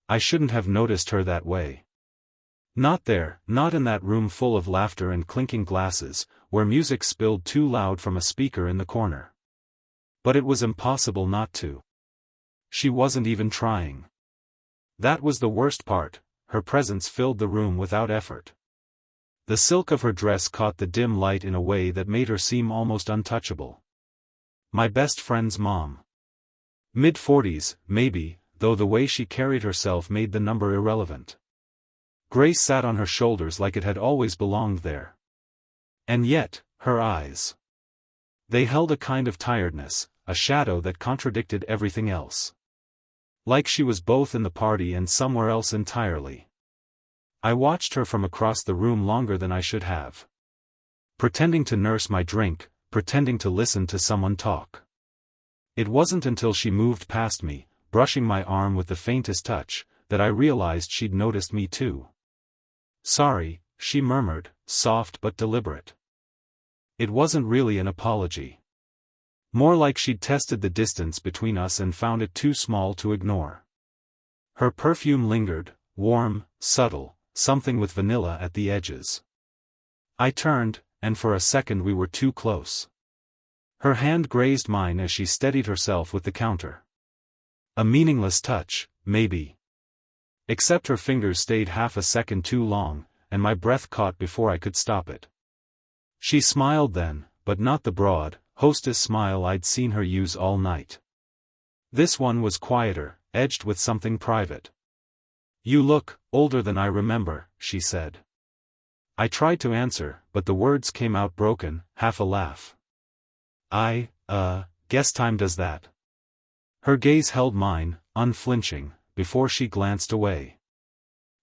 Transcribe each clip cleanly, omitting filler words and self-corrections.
I shouldn't have noticed her that way. Not there, not in that room full of laughter and clinking glasses, where music spilled too loud from a speaker in the corner. But it was impossible not to. She wasn't even trying. That was the worst part, her presence filled the room without effort. The silk of her dress caught the dim light in a way that made her seem almost untouchable. My best friend's mom. Mid-40s, maybe, though the way she carried herself made the number irrelevant. Grace sat on her shoulders like it had always belonged there. And yet, her eyes. They held a kind of tiredness, a shadow that contradicted everything else. Like she was both in the party and somewhere else entirely. I watched her from across the room longer than I should have. Pretending to nurse my drink, pretending to listen to someone talk. It wasn't until she moved past me, brushing my arm with the faintest touch, that I realized she'd noticed me too. "Sorry," she murmured, soft but deliberate. It wasn't really an apology. More like she'd tested the distance between us and found it too small to ignore. Her perfume lingered, warm, subtle, something with vanilla at the edges. I turned, and for a second we were too close. Her hand grazed mine as she steadied herself with the counter. A meaningless touch, maybe. Except her fingers stayed half a second too long, and my breath caught before I could stop it. She smiled then, but not the broad, hostess smile I'd seen her use all night. This one was quieter, edged with something private. "You look older than I remember," she said. I tried to answer, but the words came out broken, half a laugh. "I guess time does that." Her gaze held mine, unflinching, before she glanced away.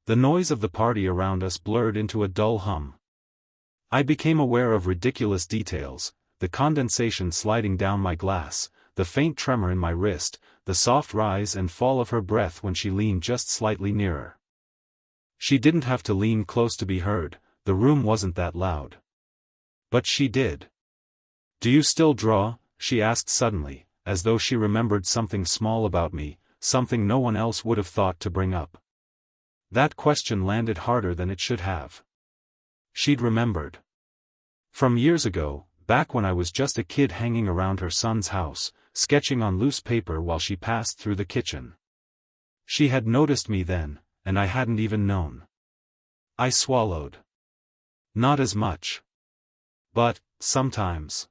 The noise of the party around us blurred into a dull hum. I became aware of ridiculous details, the condensation sliding down my glass, the faint tremor in my wrist, the soft rise and fall of her breath when she leaned just slightly nearer. She didn't have to lean close to be heard, the room wasn't that loud. But she did. "Do you still draw?" she asked suddenly, as though she remembered something small about me, something no one else would have thought to bring up. That question landed harder than it should have. She'd remembered. From years ago, back when I was just a kid hanging around her son's house, sketching on loose paper while she passed through the kitchen. She had noticed me then, and I hadn't even known. I swallowed. Not as much. But, sometimes.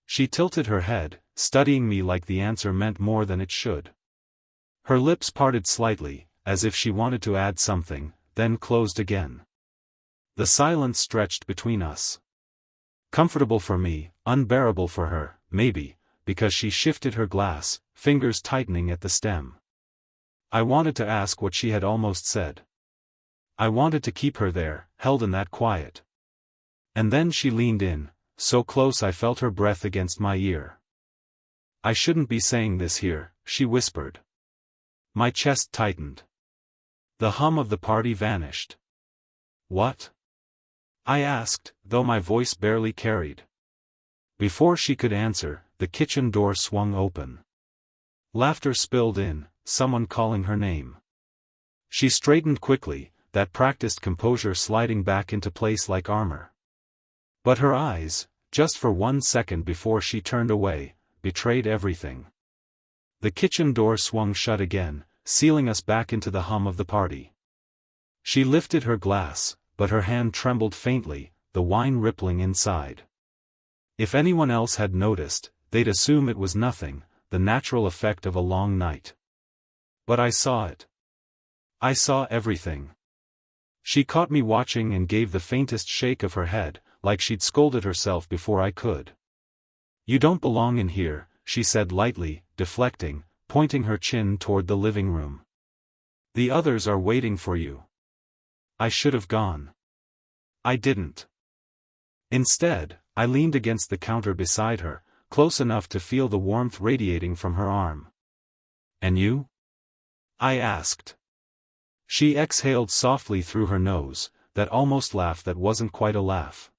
She tilted her head, studying me like the answer meant more than it should. Her lips parted slightly, as if she wanted to add something, then closed again. The silence stretched between us. Comfortable for me, unbearable for her, maybe, because she shifted her glass, fingers tightening at the stem. I wanted to ask what she had almost said. I wanted to keep her there, held in that quiet. And then she leaned in, so close I felt her breath against my ear. "I shouldn't be saying this here," she whispered. My chest tightened. The hum of the party vanished. "What?" I asked, though my voice barely carried. Before she could answer, the kitchen door swung open. Laughter spilled in, someone calling her name. She straightened quickly, that practiced composure sliding back into place like armor. But her eyes, just for 1 second before she turned away, betrayed everything. The kitchen door swung shut again, sealing us back into the hum of the party. She lifted her glass, but her hand trembled faintly, the wine rippling inside. If anyone else had noticed, they'd assume it was nothing, the natural effect of a long night. But I saw it. I saw everything. She caught me watching and gave the faintest shake of her head, like she'd scolded herself before I could. "You don't belong in here," she said lightly, deflecting, pointing her chin toward the living room. "The others are waiting for you." I should have gone. I didn't. Instead, I leaned against the counter beside her, close enough to feel the warmth radiating from her arm. "And you?" I asked. She exhaled softly through her nose, that almost laugh that wasn't quite a laugh.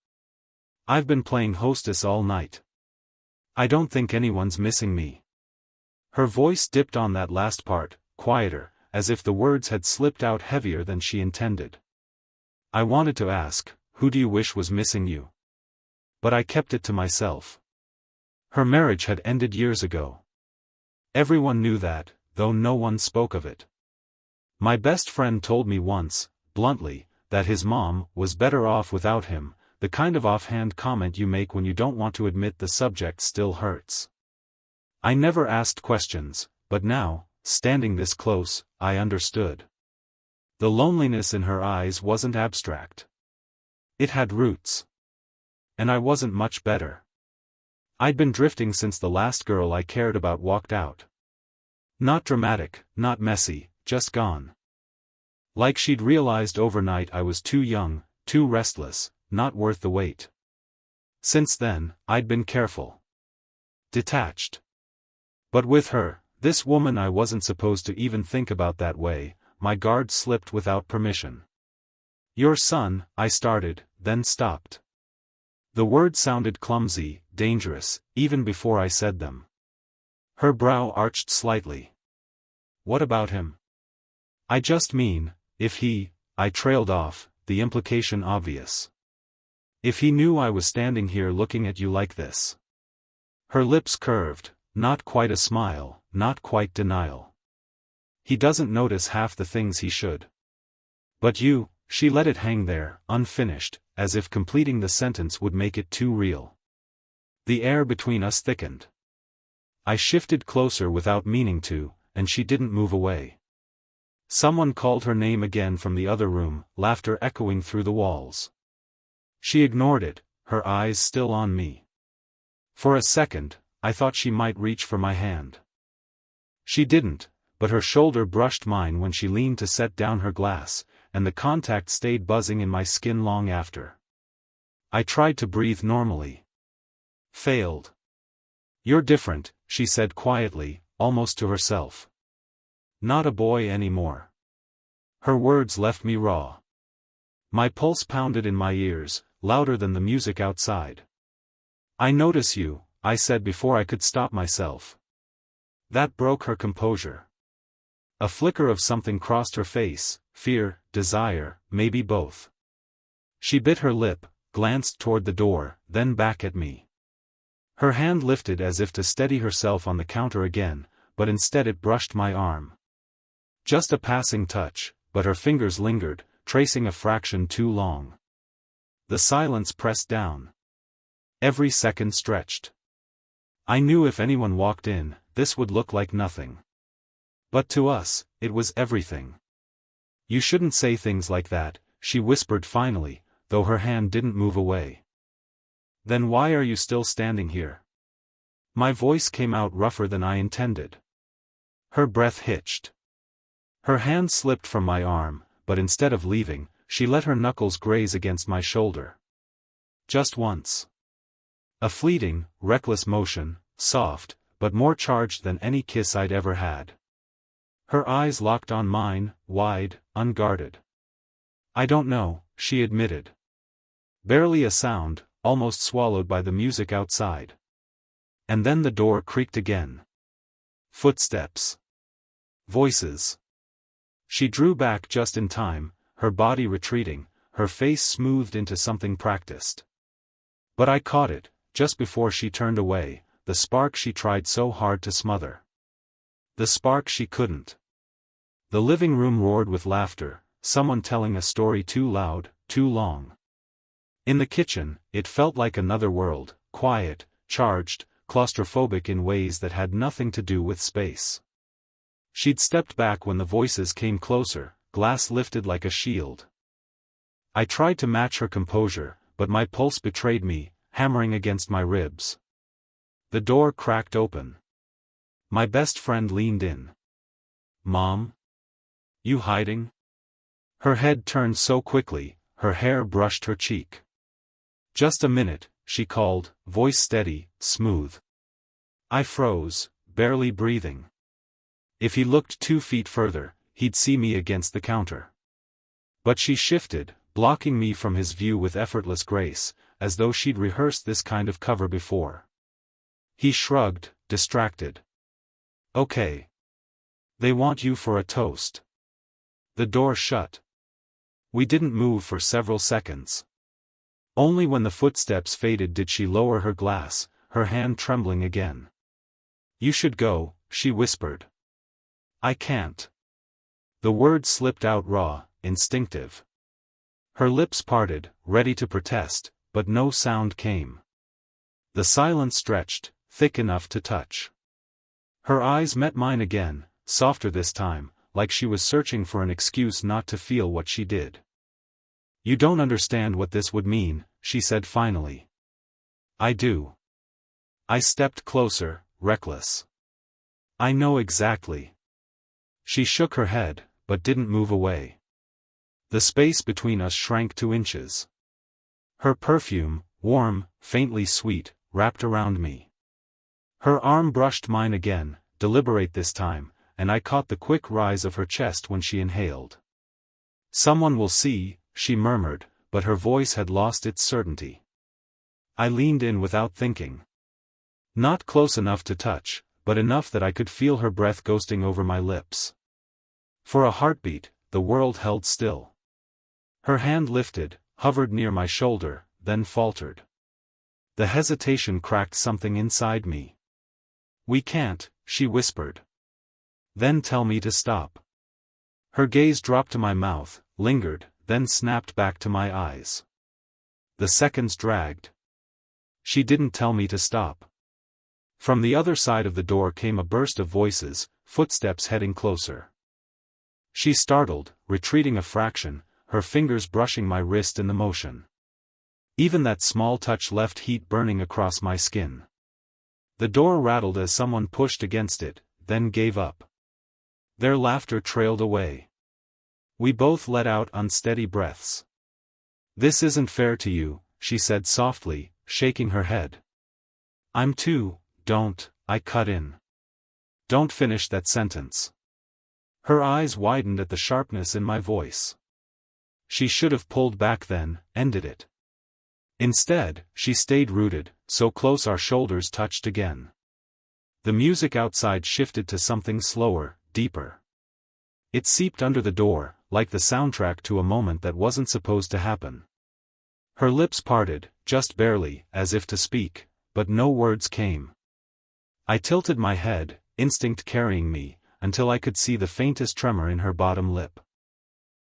"I've been playing hostess all night. I don't think anyone's missing me." Her voice dipped on that last part, quieter, as if the words had slipped out heavier than she intended. I wanted to ask, who do you wish was missing you? But I kept it to myself. Her marriage had ended years ago. Everyone knew that, though no one spoke of it. My best friend told me once, bluntly, that his mom was better off without him, the kind of offhand comment you make when you don't want to admit the subject still hurts. I never asked questions, but now, standing this close, I understood. The loneliness in her eyes wasn't abstract. It had roots. And I wasn't much better. I'd been drifting since the last girl I cared about walked out. Not dramatic, not messy, just gone. Like she'd realized overnight I was too young, too restless, not worth the wait. Since then, I'd been careful. Detached. But with her, this woman I wasn't supposed to even think about that way, my guard slipped without permission. Your son, I started, then stopped. The words sounded clumsy, dangerous, even before I said them. Her brow arched slightly. What about him? I just mean, if he, I trailed off, the implication obvious. If he knew I was standing here looking at you like this. Her lips curved, not quite a smile, not quite denial. He doesn't notice half the things he should. But you, she let it hang there, unfinished, as if completing the sentence would make it too real. The air between us thickened. I shifted closer without meaning to, and she didn't move away. Someone called her name again from the other room, laughter echoing through the walls. She ignored it, her eyes still on me. For a second, I thought she might reach for my hand. She didn't, but her shoulder brushed mine when she leaned to set down her glass, and the contact stayed buzzing in my skin long after. I tried to breathe normally. Failed. You're different, she said quietly, almost to herself. Not a boy anymore. Her words left me raw. My pulse pounded in my ears, louder than the music outside. I notice you, I said before I could stop myself. That broke her composure. A flicker of something crossed her face, fear, desire, maybe both. She bit her lip, glanced toward the door, then back at me. Her hand lifted as if to steady herself on the counter again, but instead it brushed my arm. Just a passing touch, but her fingers lingered, tracing a fraction too long. The silence pressed down. Every second stretched. I knew if anyone walked in, this would look like nothing. But to us, it was everything. You shouldn't say things like that, she whispered finally, though her hand didn't move away. Then why are you still standing here? My voice came out rougher than I intended. Her breath hitched. Her hand slipped from my arm, but instead of leaving, she let her knuckles graze against my shoulder. Just once. A fleeting, reckless motion, soft, but more charged than any kiss I'd ever had. Her eyes locked on mine, wide, unguarded. I don't know, she admitted. Barely a sound, almost swallowed by the music outside. And then the door creaked again. Footsteps. Voices. She drew back just in time, her body retreating, her face smoothed into something practiced. But I caught it, just before she turned away, the spark she tried so hard to smother. The spark she couldn't. The living room roared with laughter, someone telling a story too loud, too long. In the kitchen, it felt like another world, quiet, charged, claustrophobic in ways that had nothing to do with space. She'd stepped back when the voices came closer, glass lifted like a shield. I tried to match her composure, but my pulse betrayed me, hammering against my ribs. The door cracked open. My best friend leaned in. Mom? You hiding? Her head turned so quickly, her hair brushed her cheek. Just a minute, she called, voice steady, smooth. I froze, barely breathing. If he looked 2 feet further, he'd see me against the counter. But she shifted, blocking me from his view with effortless grace, as though she'd rehearsed this kind of cover before. He shrugged, distracted. Okay. They want you for a toast. The door shut. We didn't move for several seconds. Only when the footsteps faded did she lower her glass, her hand trembling again. "You should go," she whispered. "I can't." The word slipped out raw, instinctive. Her lips parted, ready to protest, but no sound came. The silence stretched, thick enough to touch. Her eyes met mine again, softer this time, like she was searching for an excuse not to feel what she did. "You don't understand what this would mean," she said finally. "I do." I stepped closer, reckless. "I know exactly." She shook her head, but didn't move away. The space between us shrank to inches. Her perfume, warm, faintly sweet, wrapped around me. Her arm brushed mine again, deliberate this time, and I caught the quick rise of her chest when she inhaled. "Someone will see," she murmured, but her voice had lost its certainty. I leaned in without thinking. Not close enough to touch, but enough that I could feel her breath ghosting over my lips. For a heartbeat, the world held still. Her hand lifted, hovered near my shoulder, then faltered. The hesitation cracked something inside me. "We can't," she whispered. "Then tell me to stop." Her gaze dropped to my mouth, lingered, then snapped back to my eyes. The seconds dragged. She didn't tell me to stop. From the other side of the door came a burst of voices, footsteps heading closer. She startled, retreating a fraction, her fingers brushing my wrist in the motion. Even that small touch left heat burning across my skin. The door rattled as someone pushed against it, then gave up. Their laughter trailed away. We both let out unsteady breaths. "This isn't fair to you," she said softly, shaking her head. Don't," I cut in. "Don't finish that sentence." Her eyes widened at the sharpness in my voice. She should have pulled back then, ended it. Instead, she stayed rooted, so close our shoulders touched again. The music outside shifted to something slower, deeper. It seeped under the door, like the soundtrack to a moment that wasn't supposed to happen. Her lips parted, just barely, as if to speak, but no words came. I tilted my head, instinct carrying me, until I could see the faintest tremor in her bottom lip.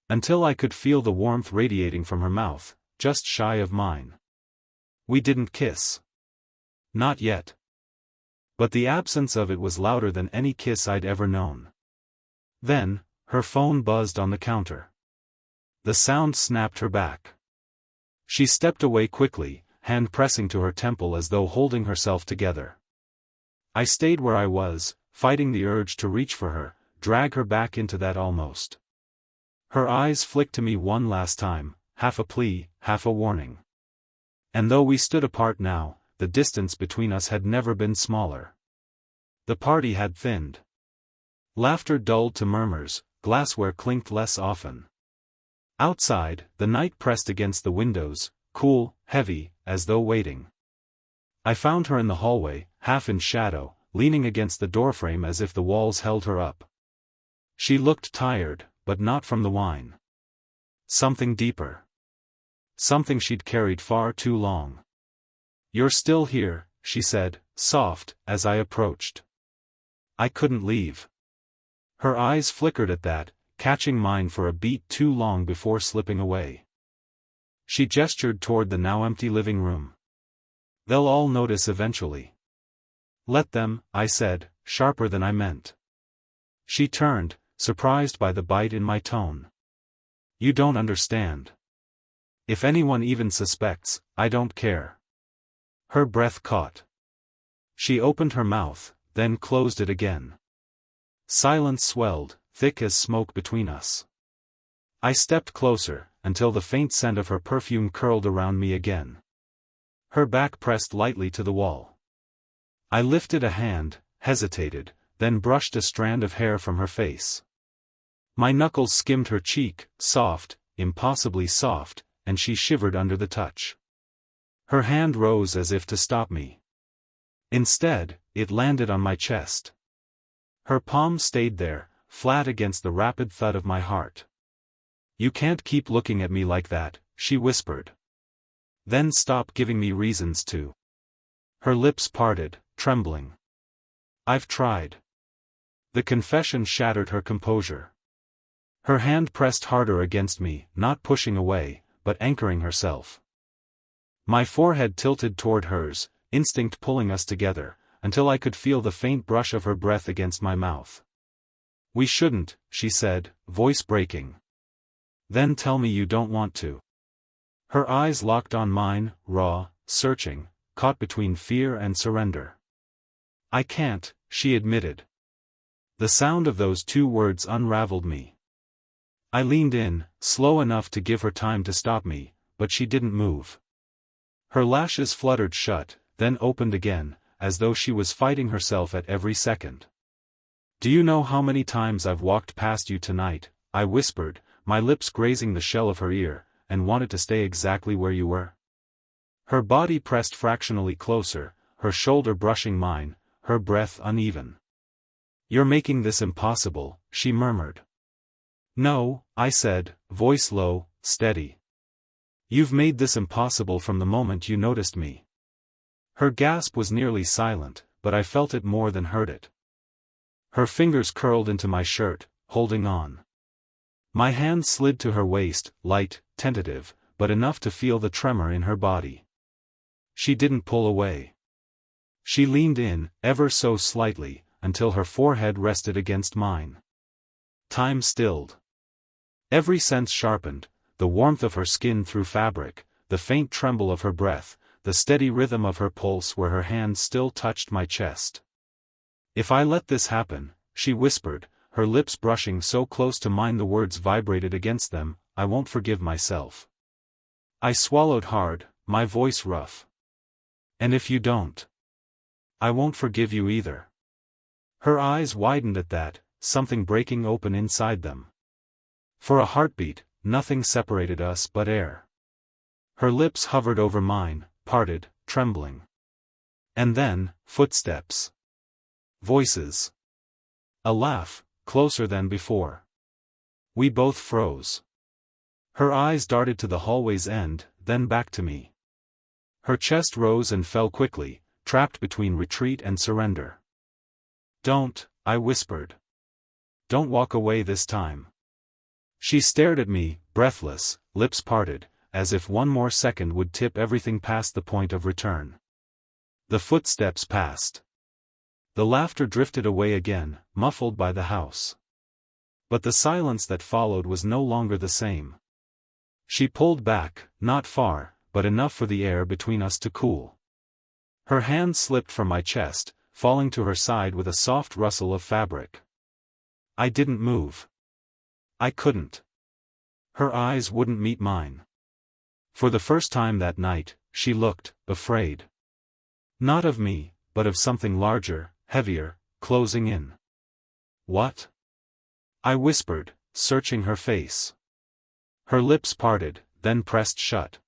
Until I could feel the warmth radiating from her mouth, just shy of mine. We didn't kiss. Not yet. But the absence of it was louder than any kiss I'd ever known. Then, her phone buzzed on the counter. The sound snapped her back. She stepped away quickly, hand pressing to her temple as though holding herself together. I stayed where I was, fighting the urge to reach for her, drag her back into that almost. Her eyes flicked to me one last time, half a plea, half a warning. And though we stood apart now, the distance between us had never been smaller. The party had thinned. Laughter dulled to murmurs, glassware clinked less often. Outside, the night pressed against the windows, cool, heavy, as though waiting. I found her in the hallway, half in shadow, leaning against the doorframe as if the walls held her up. She looked tired, but not from the wine. Something deeper. Something she'd carried far too long. "You're still here," she said, soft, as I approached. I couldn't leave. Her eyes flickered at that, catching mine for a beat too long before slipping away. She gestured toward the now empty living room. "They'll all notice eventually." "Let them," I said, sharper than I meant. She turned, surprised by the bite in my tone. "You don't understand. If anyone even suspects, I don't care." Her breath caught. She opened her mouth, then closed it again. Silence swelled, thick as smoke between us. I stepped closer, until the faint scent of her perfume curled around me again. Her back pressed lightly to the wall. I lifted a hand, hesitated, then brushed a strand of hair from her face. My knuckles skimmed her cheek, soft, impossibly soft, and she shivered under the touch. Her hand rose as if to stop me. Instead, it landed on my chest. Her palm stayed there, flat against the rapid thud of my heart. You can't keep looking at me like that, she whispered. Then stop giving me reasons to. Her lips parted, trembling. I've tried. The confession shattered her composure. Her hand pressed harder against me, not pushing away, but anchoring herself. My forehead tilted toward hers, instinct pulling us together, until I could feel the faint brush of her breath against my mouth. We shouldn't, she said, voice breaking. Then tell me you don't want to. Her eyes locked on mine, raw, searching, caught between fear and surrender. I can't, she admitted. The sound of those two words unraveled me. I leaned in, slow enough to give her time to stop me, but she didn't move. Her lashes fluttered shut, then opened again, as though she was fighting herself at every second. Do you know how many times I've walked past you tonight? I whispered, my lips grazing the shell of her ear, and wanted to stay exactly where you were. Her body pressed fractionally closer, her shoulder brushing mine, her breath uneven. You're making this impossible, she murmured. No, I said, voice low, steady. You've made this impossible from the moment you noticed me. Her gasp was nearly silent, but I felt it more than heard it. Her fingers curled into my shirt, holding on. My hand slid to her waist, light, tentative, but enough to feel the tremor in her body. She didn't pull away. She leaned in, ever so slightly, until her forehead rested against mine. Time stilled. Every sense sharpened, the warmth of her skin through fabric, the faint tremble of her breath, the steady rhythm of her pulse where her hand still touched my chest. If I let this happen, she whispered, her lips brushing so close to mine the words vibrated against them, I won't forgive myself. I swallowed hard, my voice rough. And if you don't, I won't forgive you either. Her eyes widened at that, something breaking open inside them. For a heartbeat, nothing separated us but air. Her lips hovered over mine, parted, trembling. And then, footsteps. Voices. A laugh, closer than before. We both froze. Her eyes darted to the hallway's end, then back to me. Her chest rose and fell quickly, trapped between retreat and surrender. Don't, I whispered. Don't walk away this time. She stared at me, breathless, lips parted, as if one more second would tip everything past the point of return. The footsteps passed. The laughter drifted away again, muffled by the house. But the silence that followed was no longer the same. She pulled back, not far, but enough for the air between us to cool. Her hand slipped from my chest, falling to her side with a soft rustle of fabric. I didn't move. I couldn't. Her eyes wouldn't meet mine. For the first time that night, she looked, afraid. Not of me, but of something larger, heavier, closing in. What? I whispered, searching her face. Her lips parted, then pressed shut.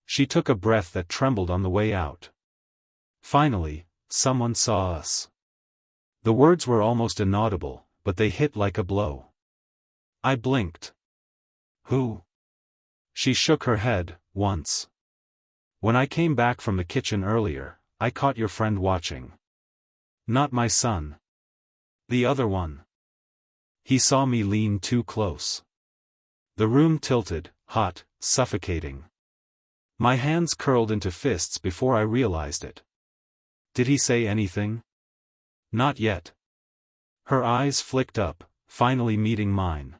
She took a breath that trembled on the way out. Finally, someone saw us. The words were almost inaudible, but they hit like a blow. I blinked. Who? She shook her head, once. When I came back from the kitchen earlier, I caught your friend watching. Not my son. The other one. He saw me lean too close. The room tilted, hot, suffocating. My hands curled into fists before I realized it. Did he say anything? Not yet. Her eyes flicked up, finally meeting mine.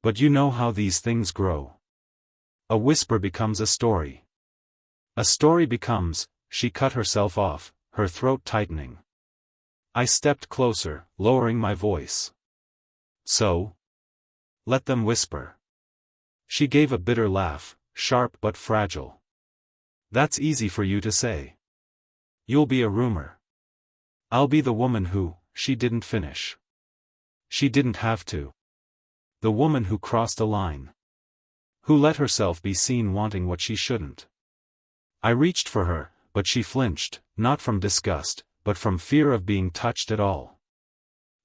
But you know how these things grow. A whisper becomes a story. A story becomes, she cut herself off, her throat tightening. I stepped closer, lowering my voice. So? Let them whisper. She gave a bitter laugh, sharp but fragile. That's easy for you to say. You'll be a rumor. I'll be the woman who, she didn't finish. She didn't have to. The woman who crossed a line. Who let herself be seen wanting what she shouldn't. I reached for her, but she flinched, not from disgust, but from fear of being touched at all.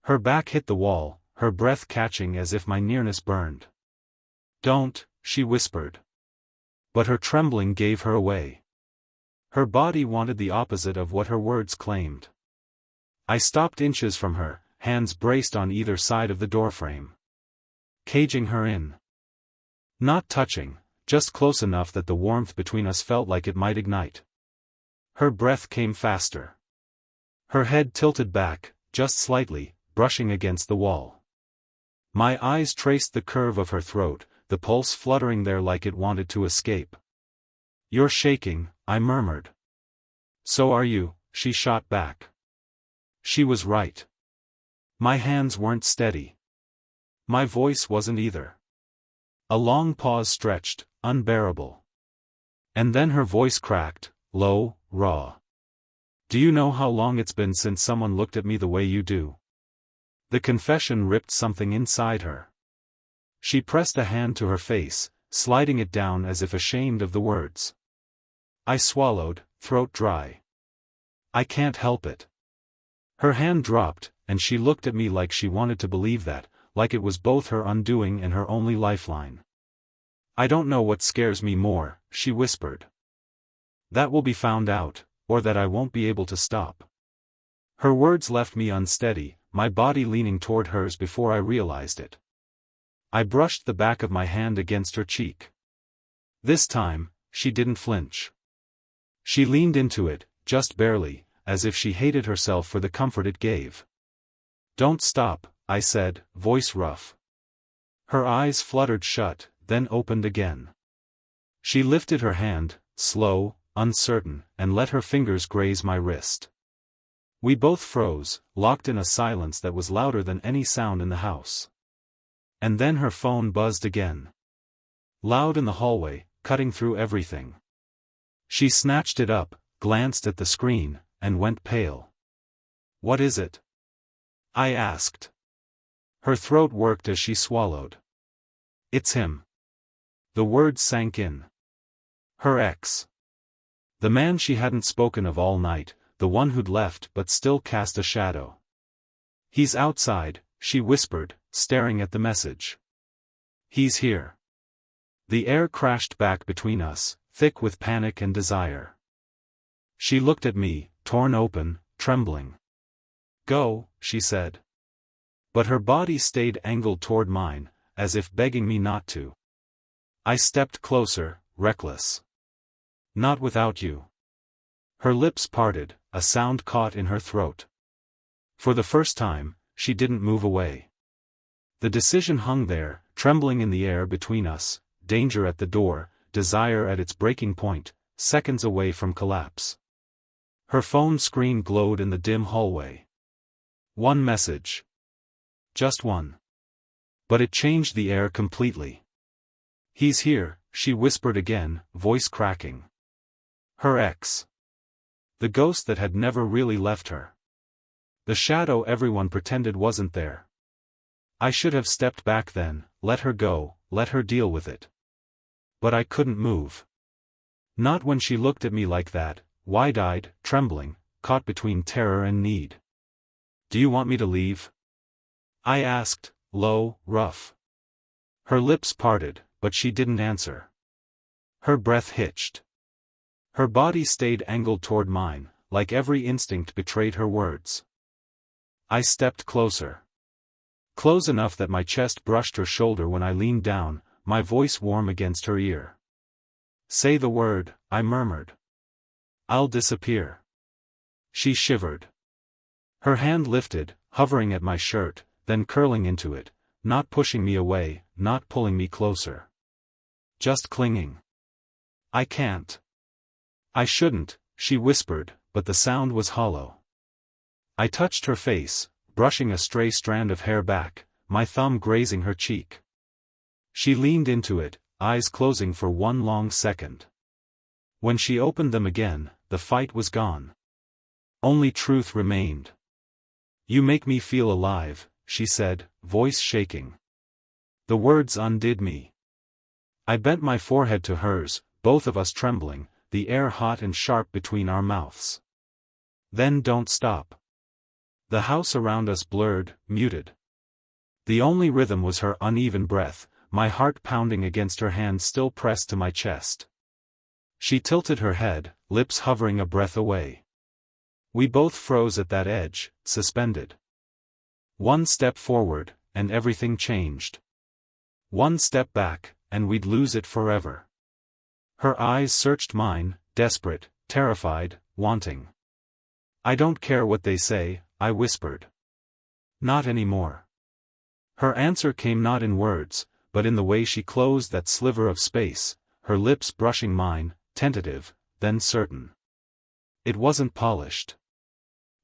Her back hit the wall, her breath catching as if my nearness burned. Don't, she whispered. But her trembling gave her away. Her body wanted the opposite of what her words claimed. I stopped inches from her, hands braced on either side of the doorframe. Caging her in. Not touching, just close enough that the warmth between us felt like it might ignite. Her breath came faster. Her head tilted back, just slightly, brushing against the wall. My eyes traced the curve of her throat, the pulse fluttering there like it wanted to escape. You're shaking, I murmured. So are you, she shot back. She was right. My hands weren't steady. My voice wasn't either. A long pause stretched, unbearable. And then her voice cracked, low, raw. Do you know how long it's been since someone looked at me the way you do? The confession ripped something inside her. She pressed a hand to her face, sliding it down as if ashamed of the words. I swallowed, throat dry. I can't help it. Her hand dropped, and she looked at me like she wanted to believe that, like it was both her undoing and her only lifeline. I don't know what scares me more, she whispered. That will be found out, or that I won't be able to stop. Her words left me unsteady, my body leaning toward hers before I realized it. I brushed the back of my hand against her cheek. This time, she didn't flinch. She leaned into it, just barely, as if she hated herself for the comfort it gave. Don't stop, I said, voice rough. Her eyes fluttered shut, then opened again. She lifted her hand, slow, uncertain, and let her fingers graze my wrist. We both froze, locked in a silence that was louder than any sound in the house. And then her phone buzzed again. Loud in the hallway, cutting through everything. She snatched it up, glanced at the screen, and went pale. What is it? I asked. Her throat worked as she swallowed. It's him. The words sank in. Her ex. The man she hadn't spoken of all night, the one who'd left but still cast a shadow. He's outside, she whispered, staring at the message. He's here. The air crashed back between us, thick with panic and desire. She looked at me, torn open, trembling. Go, she said. But her body stayed angled toward mine, as if begging me not to. I stepped closer, reckless. Not without you. Her lips parted, a sound caught in her throat. For the first time, she didn't move away. The decision hung there, trembling in the air between us, danger at the door, desire at its breaking point, seconds away from collapse. Her phone screen glowed in the dim hallway. One message. Just one. But it changed the air completely. He's here, she whispered again, voice cracking. Her ex. The ghost that had never really left her. The shadow everyone pretended wasn't there. I should have stepped back then, let her go, let her deal with it. But I couldn't move. Not when she looked at me like that, wide-eyed, trembling, caught between terror and need. Do you want me to leave? I asked, low, rough. Her lips parted, but she didn't answer. Her breath hitched. Her body stayed angled toward mine, like every instinct betrayed her words. I stepped closer. Close enough that my chest brushed her shoulder when I leaned down, my voice warm against her ear. Say the word, I murmured. I'll disappear. She shivered. Her hand lifted, hovering at my shirt, then curling into it, not pushing me away, not pulling me closer. Just clinging. I can't. I shouldn't, she whispered, but the sound was hollow. I touched her face, brushing a stray strand of hair back, my thumb grazing her cheek. She leaned into it, eyes closing for one long second. When she opened them again, the fight was gone. Only truth remained. You make me feel alive, she said, voice shaking. The words undid me. I bent my forehead to hers, both of us trembling, the air hot and sharp between our mouths. Then don't stop. The house around us blurred, muted. The only rhythm was her uneven breath, my heart pounding against her hand still pressed to my chest. She tilted her head, lips hovering a breath away. We both froze at that edge, suspended. One step forward, and everything changed. One step back, and we'd lose it forever. Her eyes searched mine, desperate, terrified, wanting. "I don't care what they say," I whispered. "Not anymore." Her answer came not in words, but in the way she closed that sliver of space, her lips brushing mine, tentative, then certain. It wasn't polished.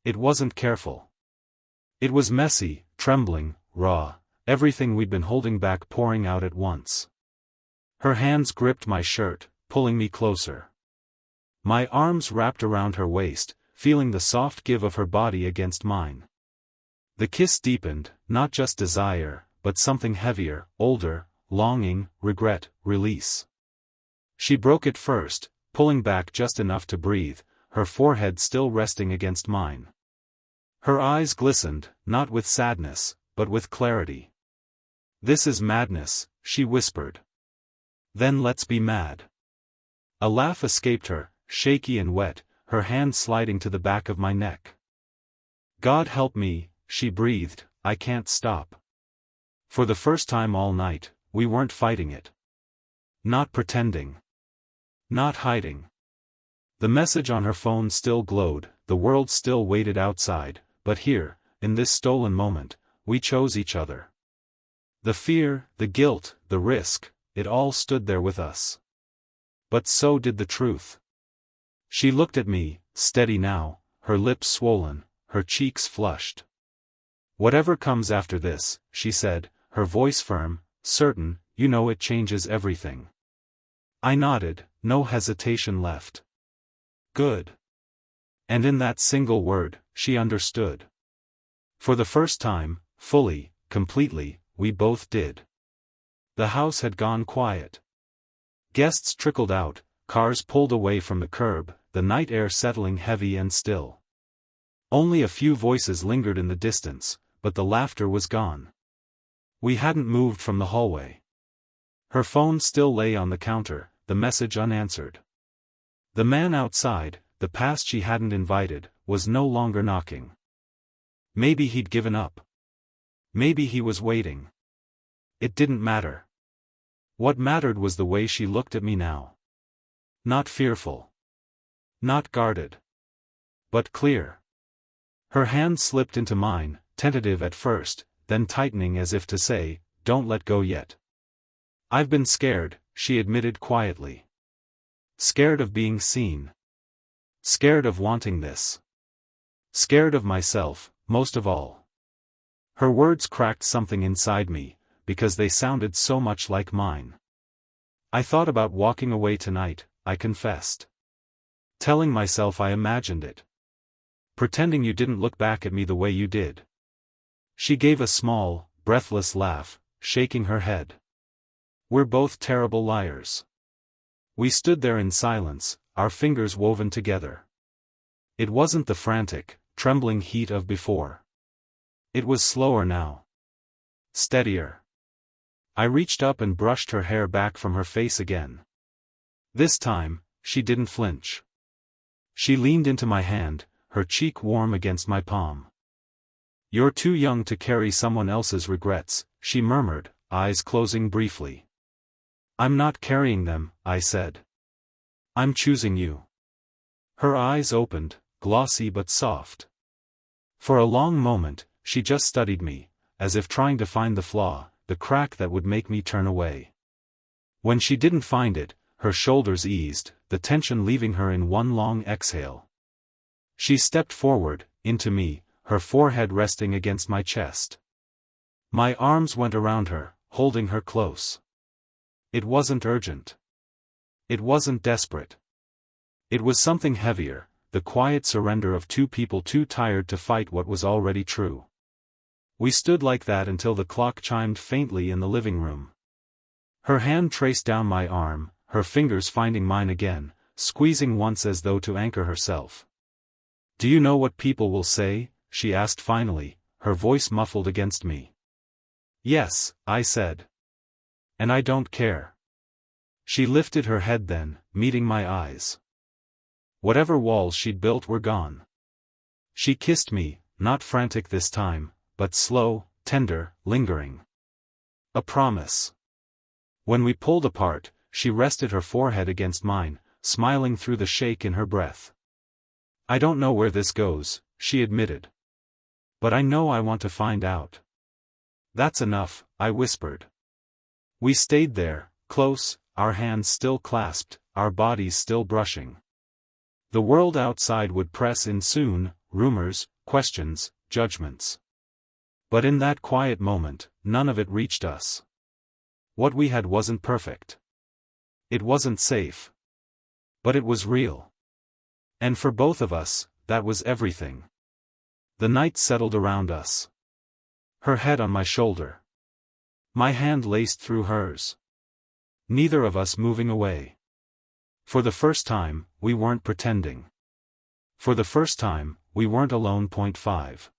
It wasn't careful. It was messy, trembling, raw, everything we'd been holding back pouring out at once. Her hands gripped my shirt, pulling me closer. My arms wrapped around her waist, feeling the soft give of her body against mine. The kiss deepened, not just desire, but something heavier, older, longing, regret, release. She broke it first, pulling back just enough to breathe, her forehead still resting against mine. Her eyes glistened, not with sadness, but with clarity. "This is madness," she whispered. "Then let's be mad." A laugh escaped her, shaky and wet, her hand sliding to the back of my neck. "God help me," she breathed, "I can't stop." For the first time all night, we weren't fighting it. Not pretending. Not hiding. The message on her phone still glowed, the world still waited outside, but here, in this stolen moment, we chose each other. The fear, the guilt, the risk, it all stood there with us. But so did the truth. She looked at me, steady now, her lips swollen, her cheeks flushed. "Whatever comes after this," she said, her voice firm, certain, "you know it changes everything." I nodded, no hesitation left. "Good." And in that single word, she understood. For the first time, fully, completely, we both did. The house had gone quiet. Guests trickled out, cars pulled away from the curb, the night air settling heavy and still. Only a few voices lingered in the distance, but the laughter was gone. We hadn't moved from the hallway. Her phone still lay on the counter, the message unanswered. The man outside, the past she hadn't invited, was no longer knocking. Maybe he'd given up. Maybe he was waiting. It didn't matter. What mattered was the way she looked at me now. Not fearful. Not guarded. But clear. Her hand slipped into mine, tentative at first, then tightening as if to say, "Don't let go yet." "I've been scared," she admitted quietly. "Scared of being seen. Scared of wanting this. Scared of myself, most of all." Her words cracked something inside me, because they sounded so much like mine. "I thought about walking away tonight," I confessed. "Telling myself I imagined it. Pretending you didn't look back at me the way you did." She gave a small, breathless laugh, shaking her head. "We're both terrible liars." We stood there in silence, our fingers woven together. It wasn't the frantic, trembling heat of before. It was slower now. Steadier. I reached up and brushed her hair back from her face again. This time, she didn't flinch. She leaned into my hand, her cheek warm against my palm. "You're too young to carry someone else's regrets," she murmured, eyes closing briefly. "I'm not carrying them," I said. "I'm choosing you." Her eyes opened, glossy but soft. For a long moment, she just studied me, as if trying to find the flaw, the crack that would make me turn away. When she didn't find it, her shoulders eased, the tension leaving her in one long exhale. She stepped forward, into me, her forehead resting against my chest. My arms went around her, holding her close. It wasn't urgent. It wasn't desperate. It was something heavier, the quiet surrender of two people too tired to fight what was already true. We stood like that until the clock chimed faintly in the living room. Her hand traced down my arm, her fingers finding mine again, squeezing once as though to anchor herself. "Do you know what people will say?" she asked finally, her voice muffled against me. "Yes," I said. And I don't care. She lifted her head then, meeting my eyes. Whatever walls she'd built were gone. She kissed me, not frantic this time, but slow, tender, lingering. A promise. When we pulled apart, she rested her forehead against mine, smiling through the shake in her breath. I don't know where this goes, she admitted. But I know I want to find out. That's enough, I whispered. We stayed there, close, our hands still clasped, our bodies still brushing. The world outside would press in soon, rumors, questions, judgments. But in that quiet moment, none of it reached us. What we had wasn't perfect. It wasn't safe. But it was real. And for both of us, that was everything. The night settled around us. Her head on my shoulder. My hand laced through hers. Neither of us moving away. For the first time, we weren't pretending. For the first time, we weren't alone. 5.